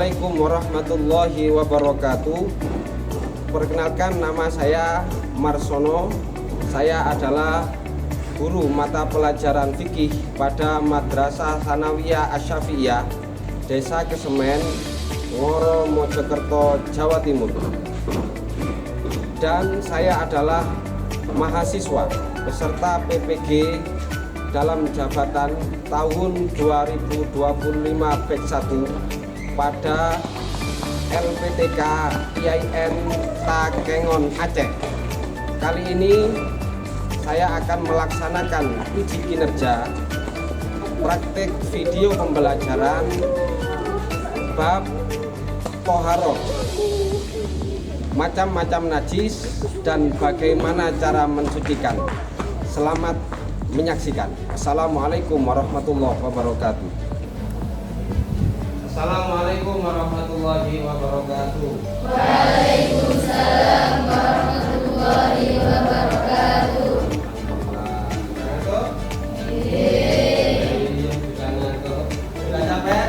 Assalamualaikum warahmatullahi wabarakatuh. Perkenalkan, nama saya Marsono. Saya adalah guru mata pelajaran fikih pada Madrasah Tsanawiyah Asy-Syafi'iyah, Desa Kesemen, Ngoro, Mojokerto, Jawa Timur. Dan saya adalah mahasiswa peserta PPG dalam jabatan tahun 2025 batch 1 pada LPTK IAIN Takengon, Aceh. Kali ini saya akan melaksanakan uji kinerja praktik video pembelajaran bab toharoh, macam-macam najis dan bagaimana cara mensucikan. Selamat menyaksikan. Assalamualaikum warahmatullahi wabarakatuh. Assalamualaikum warahmatullahi wabarakatuh. Waalaikumsalam warahmatullahi wabarakatuh. Sudah ngantuk? Sudah capek?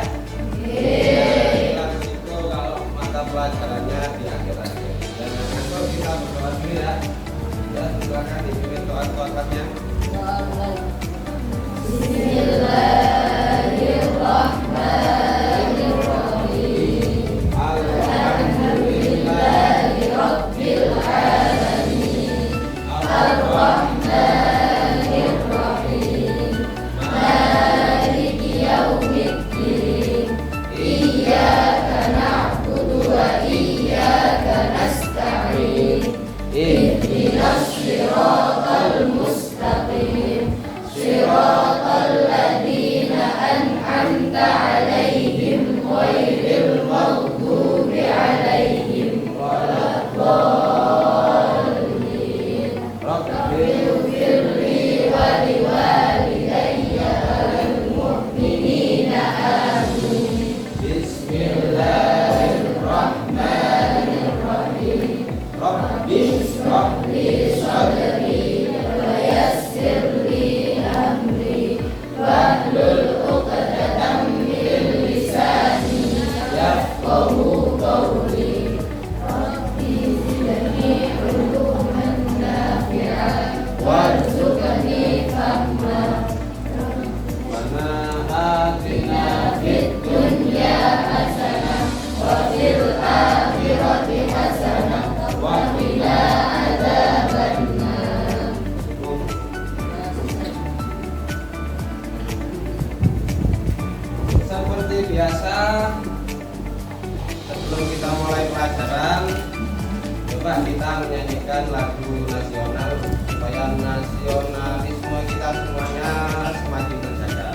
Kita risiko kalau mata pelajarannya di akhir-akhir. Jangan ngantuk, kita berdoa dulu ya. Ya, silakan dipimpin doa-doanya. Bismillahirrahmanirrahim. Alhamdulillahirabbil alamin. Ar-Rahmanir-Rahim. Maliki yaumiddin. Iyyaka na'budu wa iyyaka nasta'in. Ihdinas siratal mustaqim. Siratal ladzina an'amta 'alaihim ghairil maghdubi 'alaihim waladdallin. Rabbighfirli wa liwalidayya wal mu'minina amin. Bismillahirrahmanirrahim. Rabbi shrah li sadri wa yassir li amri wahlul 'uqdatam min lisani yafqahu qawli. Rabbi zidni 'uluman nafi'ah warzuqni fahma. Rabbana Atina fid dunya hasanah wa fil akhirati hasanah wa qina adzabannar. Seperti biasa, sebelum kita mulai pelajaran, coba kita menyanyikan lagu nasional supaya nasionalisme kita semuanya semakin terjaga.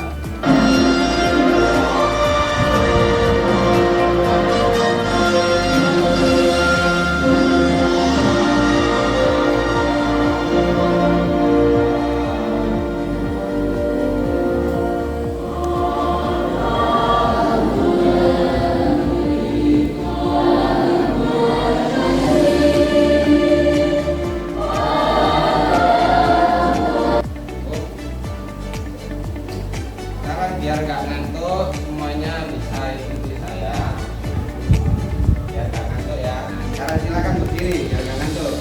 Sekarang biar nggak ngantuk, semuanya bisa ikuti saya. Biar nggak ngantuk ya. Sekarang silakan berdiri biar nggak ngantuk.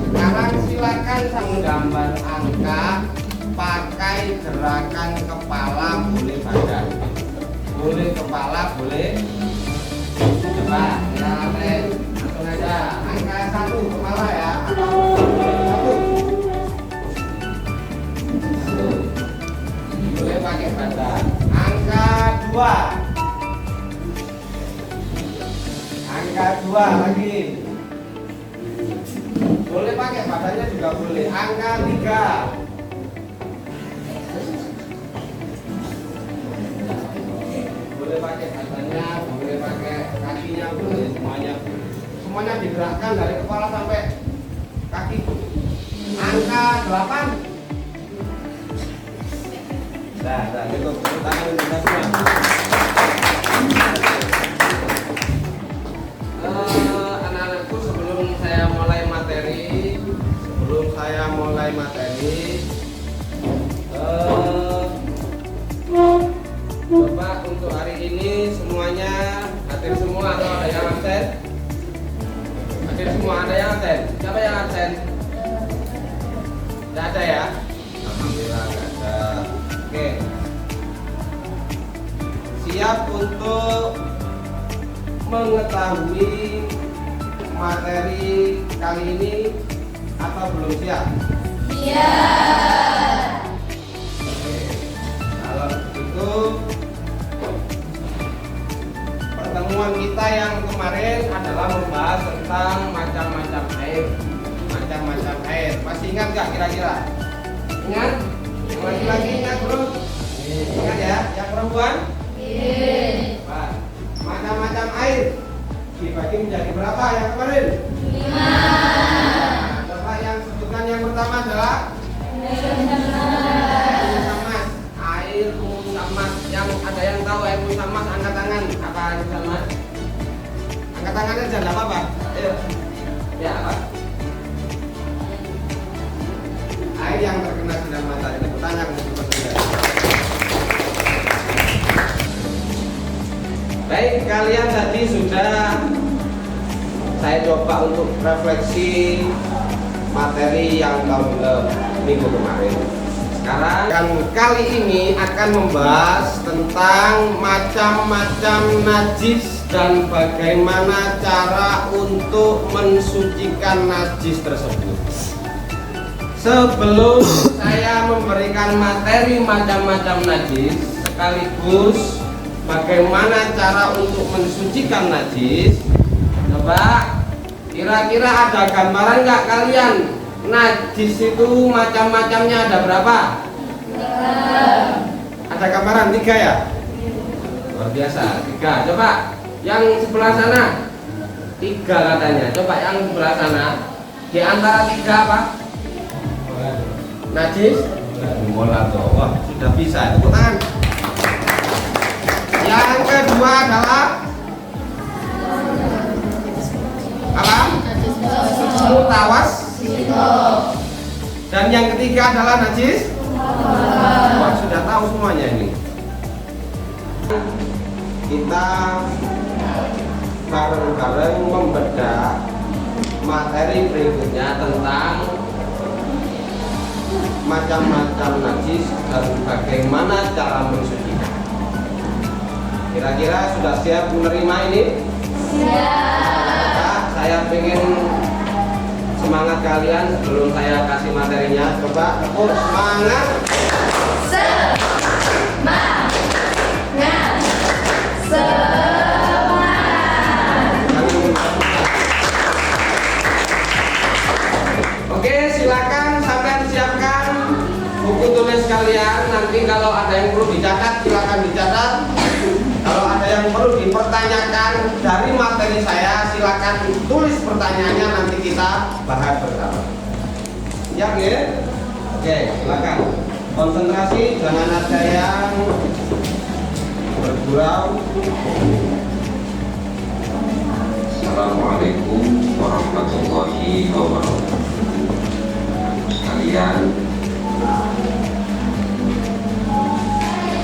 Sekarang silakan menggambar angka pakai gerakan kepala, boleh badan, boleh kepala, boleh. Coba kita latih langsung aja. Angka 1 kepala ya. Satu. Boleh pakai badan. Angka 2. Angka 2 lagi. Boleh pakai badannya juga boleh. Angka 3. Boleh pakai badannya, boleh pakai kakinya, boleh semuanya. Semuanya digerakkan dari kepala sampai kaki. Angka 8. Nah, cukup tangan kita semua. Anak-anakku, sebelum saya mulai materi, Coba untuk hari ini semuanya hadir semua atau ada yang absen? Hadir semua, ada yang absen? Siapa yang absen? Tidak ada ya? Alhamdulillah tidak ada. Oke. Siap untuk mengetahui materi kali ini atau belum siap? Iya. Oke. Kalau begitu, pertemuan kita yang kemarin adalah membahas tentang macam-macam air. Macam-macam air. Masih ingat nggak kira-kira? Ingat? Yang laki-laki ingat bro? Ingat ya? Yang perempuan? Iya. Nah, macam-macam air dibagi menjadi berapa yang kemarin? 5. Nah, coba yang sebutkan yang pertama adalah air musamas. Air musamas. Yang ada yang tahu air musamas angkat tangan. Apa air musamas? Angkat tangan aja, enggak apa-apa. Ayo. Ya, apa? Air yang terkena sinar matahari. Tepuk tangan untuk Anda. Baik, kalian tadi sudah saya coba untuk refleksi materi yang minggu kemarin. Sekarang kali ini akan membahas tentang macam-macam najis dan bagaimana cara untuk mensucikan najis tersebut. Sebelum saya memberikan materi macam-macam najis sekaligus bagaimana cara untuk mensucikan najis, coba kira-kira ada gambaran nggak kalian? Najis itu macam-macamnya ada berapa? 3. Ada gambaran 3 ya? Luar biasa, 3. Coba yang sebelah sana 3 katanya. Coba yang sebelah sana di antara 3 apa? Najis? Bola tuh. Wah, sudah bisa. Tepuk tangan. Yang kedua adalah apa? Mutawas. Dan yang ketiga adalah najis. Wah, sudah tahu semuanya ini. Kita bareng-bareng membedah materi berikutnya tentang macam-macam najis dan bagaimana cara mensucikan. Kira-kira sudah siap menerima ini? Siap. Saya ingin semangat kalian sebelum saya kasih materinya. Coba tepuk semangat. Semangat. Oke, silakan sampai siapkan buku tulis kalian. Nanti kalau ada yang perlu dicatat, silakan dicatat. Kalau ada yang perlu dipertanyakan dari materi saya, silakan tulis pertanyaannya, nanti kita bahas bersama. Siap ya? Oke, silakan. Konsentrasi, jangan ada yang bergurau. Assalamualaikum warahmatullahi wabarakatuh. Sekalian,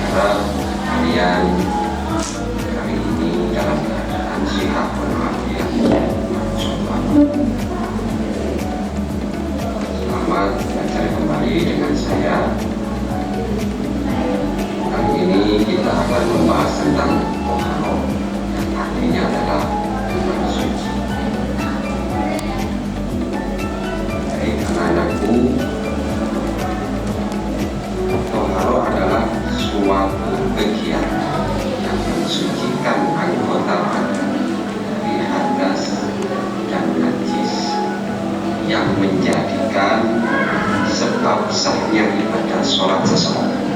harap kalian kali ini dalam keadaan sehat walafiat. Selamat belajar kembali dengan saya. Kali ini kita akan membahas tentang toharoh, yang artinya adalah bersuci. Baik anak-anakku, toharoh adalah suatu kegiatan yang mensucikan anggota badan dari hadas dan najis, yang menjadikan sebab sahnya ibadah sholat seseorang.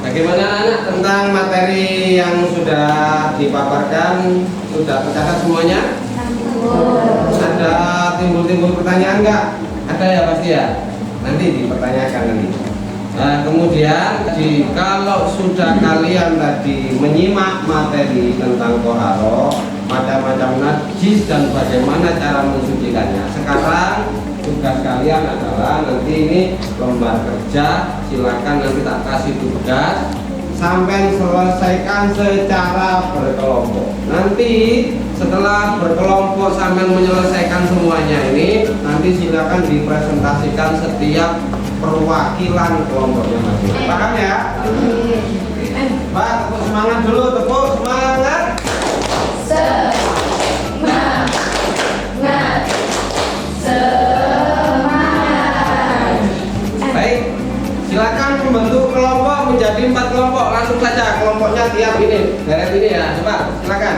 Bagaimana anak tentang materi yang sudah dipaparkan? Sudah tercatat semuanya? Ada timbul-timbul pertanyaan nggak? Ada ya pasti ya? Nanti dipertanyakan nanti. Nah, kemudian kalau sudah kalian tadi menyimak materi tentang toharoh, macam-macam najis dan bagaimana cara mensucikannya, sekarang tugas kalian adalah nanti ini lembar kerja, silakan nanti tak kasih tugas sampai selesaikan secara berkelompok. Nanti setelah berkelompok sampai menyelesaikan semuanya ini, nanti silakan dipresentasikan setiap perwakilan kelompoknya masing-masing. Paham ya? Mbak, tepuk semangat dulu, tepuk semangat. Semangat. Semangat. Baik, silakan membentuk kelompok menjadi 4 kelompok. Langsung saja kelompoknya tiap ini, deret ini ya. Coba, silakan.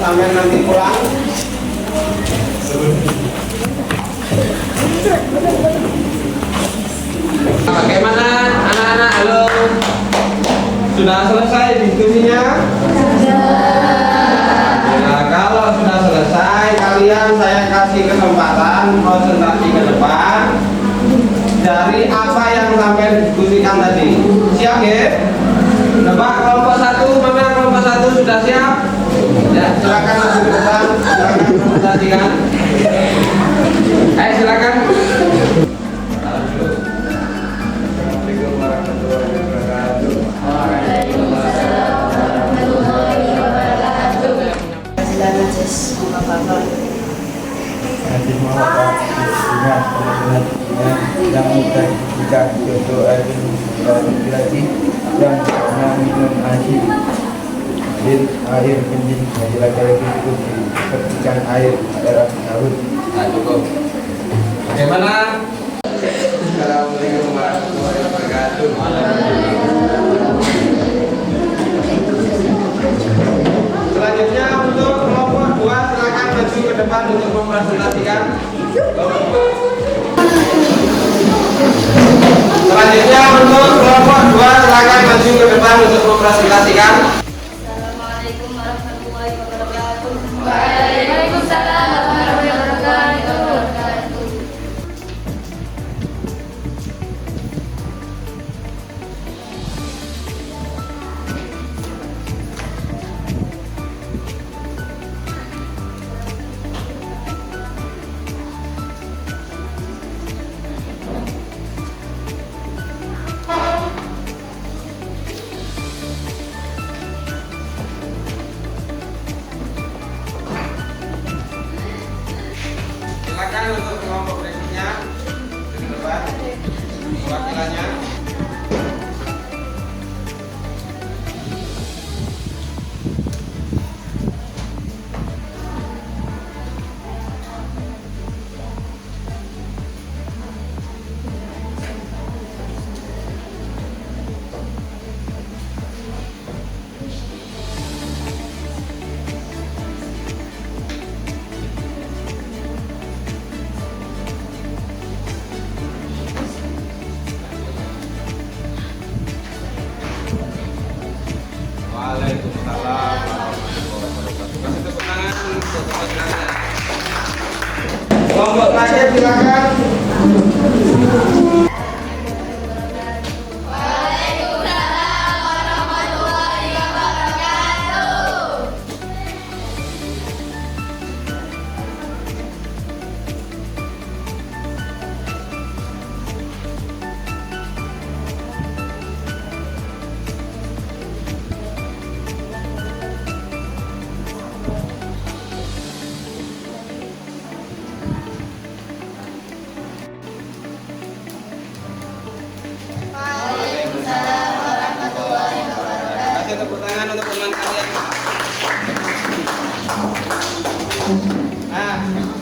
Sampai nanti pulang. Bagaimana anak-anak? Halo. Sudah selesai diskusinya? Nah, kalau sudah selesai, kalian saya kasih kesempatan presentasi ke depan dari apa yang sampai diskusikan tadi. Siap ya? Coba kelompok 1, mana kelompok 1 sudah siap? Ya, silakan maju ke depan, silakan presentasikan. Ayo silakan. Assalamualaikum warahmatullahi wabarakatuh. Nanti mau yang mudah jika jodoh air lagi yang minum air kencing bagi laki-laki itu dipercikan air laut. Nah, cukup. Bagaimana? Assalamualaikum warahmatullahi wabarakatuh. Selanjutnya untuk kelompok 2 silakan maju ke depan untuk mempresentasikan. Selanjutnya untuk kelompok 2 silakan maju ke depan untuk mempresentasikan. Assalamualaikum warahmatullahi wabarakatuh. Waalaikumsalam warahmatullahi wabarakatuh. Silakan untuk kelompok berikutnya di depan perwakilannya. Waalaikumsalam warahmatullahi wabarakatuh. Kasih tepuk tangan untuk kemenangannya. Kelompok terakhir silakan. Waalaikumsalam warahmatullahi wabarakatuh. Waalaikumsalam warahmatullahi wabarakatuh. Kasih tepuk tangan untuk teman kalian. Nah,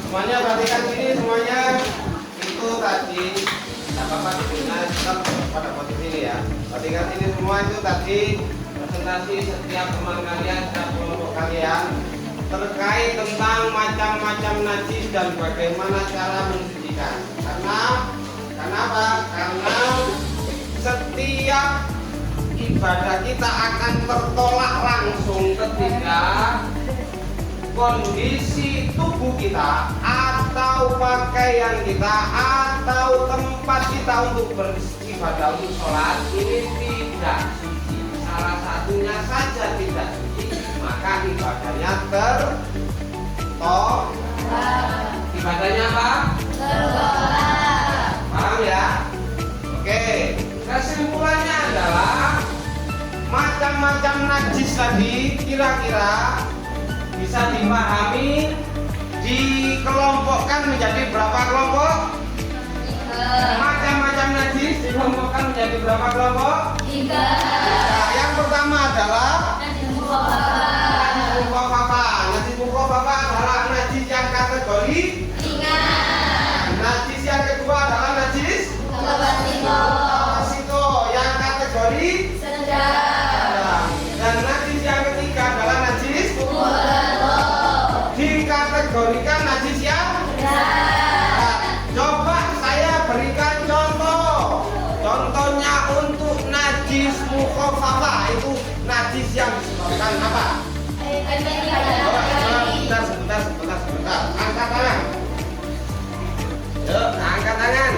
semuanya perhatikan sini semuanya. Itu tadi apa-apa nah, kita pada posisi ini ya. Perhatikan sini semua itu tadi presentasi setiap teman kalian, setiap kelompok kalian terkait tentang macam-macam najis dan bagaimana cara mensucikan. Karena apa? Karena setiap ibadah kita akan tertolak langsung ketika kondisi tubuh kita atau pakaian kita atau tempat kita untuk beribadah untuk sholat ini tidak suci. Salah satunya saja tidak suci, maka ibadahnya tertolak. Ibadahnya apa? Tertolak. Paham ya? Oke. Kesimpulannya adalah macam-macam najis tadi kira-kira bisa dipahami dikelompokkan menjadi berapa kelompok? Macam-macam najis dikelompokkan menjadi berapa kelompok? 3. Nah, yang pertama adalah najis mukhafafah. Najis mukhafafah adalah najis yang kategori ringan. Najis yang kedua adalah najis mutawasito yang kategori sedang. dan najis yang ketiga adalah najis Mudghah. dikategorikan najis yang Berat. coba saya berikan contoh. Contohnya untuk najis mukhafafah itu najis yang disebabkan apa? Sebentar. Angkat tangan. Yuk, angkat tangan.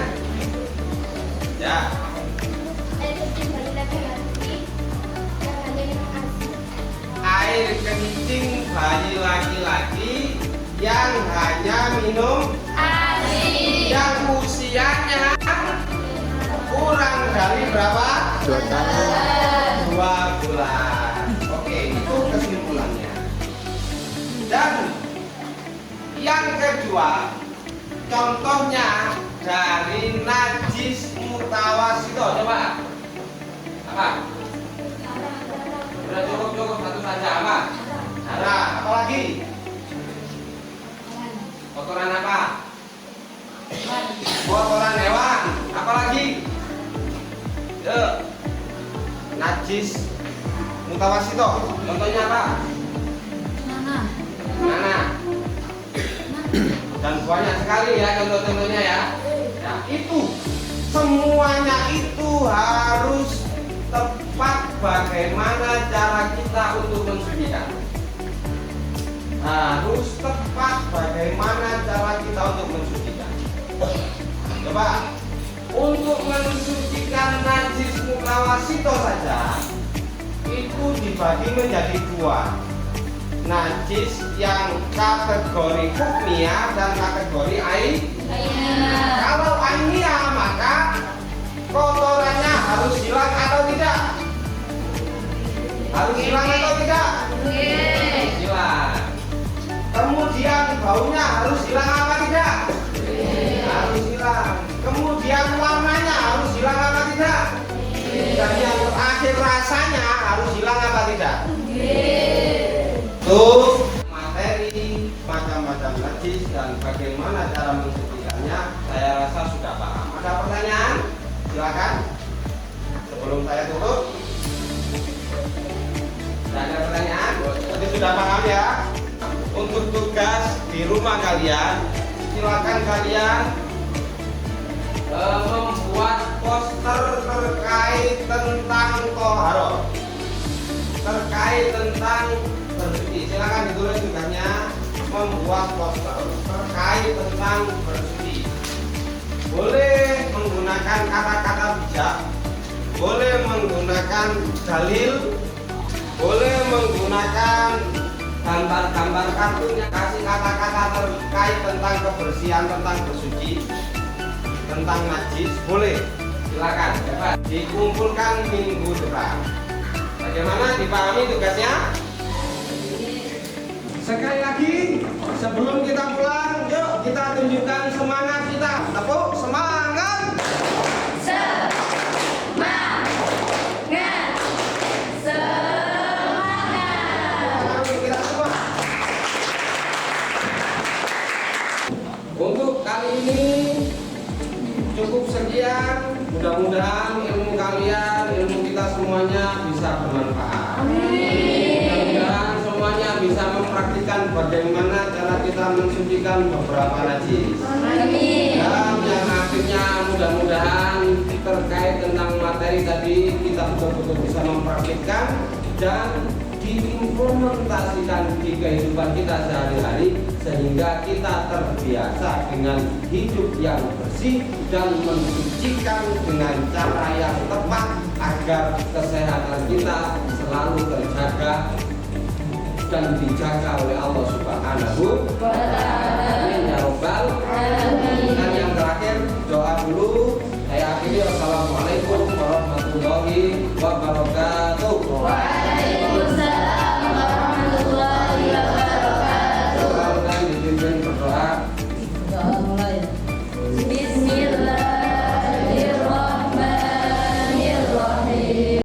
Ya. Air kencing bayi laki-laki yang hanya minum yang usianya kurang dari berapa? 2 tahun. 2 bulan. Oke, itu kesimpulannya. Dan yang kedua, contohnya dari najis mutawasito. Coba. Apa? Sudah cukup satu saja. Apa? Darah. Apa lagi? Kotoran apa? Kotoran hewan. Apa lagi? Yuk. Najis mutawasito. Contohnya apa? Mana? Dan banyak sekali ya contoh-contohnya ya. Nah, itu semuanya itu harus tepat bagaimana cara kita untuk mensucikan. Harus tepat bagaimana cara kita untuk mensucikan. Coba untuk mensucikan najis mutawasito saja itu dibagi menjadi 2. Najis yang kategori hukmiyah dan kategori Kalau ainiyah maka kotorannya harus hilang atau tidak? Harus hilang atau tidak? Hilang. Kemudian baunya harus hilang apa tidak? Harus hilang. Kemudian warnanya harus hilang apa tidak? Dan yang terakhir rasanya harus hilang apa tidak? Tuh materi macam-macam najis dan bagaimana cara mensucikannya saya rasa sudah paham. Ada pertanyaan? Silakan. Sebelum saya tutup. Tidak ada pertanyaan? Berarti sudah paham ya? Untuk tugas di rumah kalian, silakan kalian membuat poster terkait tentang toharoh, terkait tentang bersuci. Silakan ditulis tugasnya, membuat poster terkait tentang bersuci. Boleh menggunakan kata-kata bijak, boleh menggunakan dalil, boleh menggunakan gambar-gambar kartun yang kasih kata-kata terkait tentang kebersihan, tentang bersuci, tentang najis. Boleh, silakan. Dapat dikumpulkan minggu depan. Bagaimana, dipahami tugasnya? Sekali lagi, sebelum kita pulang, yuk kita tunjukkan semangat kita. Tepuk semangat. Kita semua. Untuk kali ini cukup sekian. Mudah-mudahan ilmu kalian, ilmu kita semuanya bisa bermanfaat. Mudah-mudahan semuanya bisa mempraktikkan bagaimana cara kita mensucikan beberapa najis. Dan yang akhirnya mudah-mudahan terkait tentang materi materi tadi kita betul-betul bisa mempraktikkan dan diimplementasikan di kehidupan kita sehari-hari, sehingga kita terbiasa dengan hidup yang bersih dan mensucikan dengan cara yang tepat agar kesehatan kita selalu terjaga dan dijaga oleh Allah Subhanahu wa Ta'ala. Amin ya Rabbal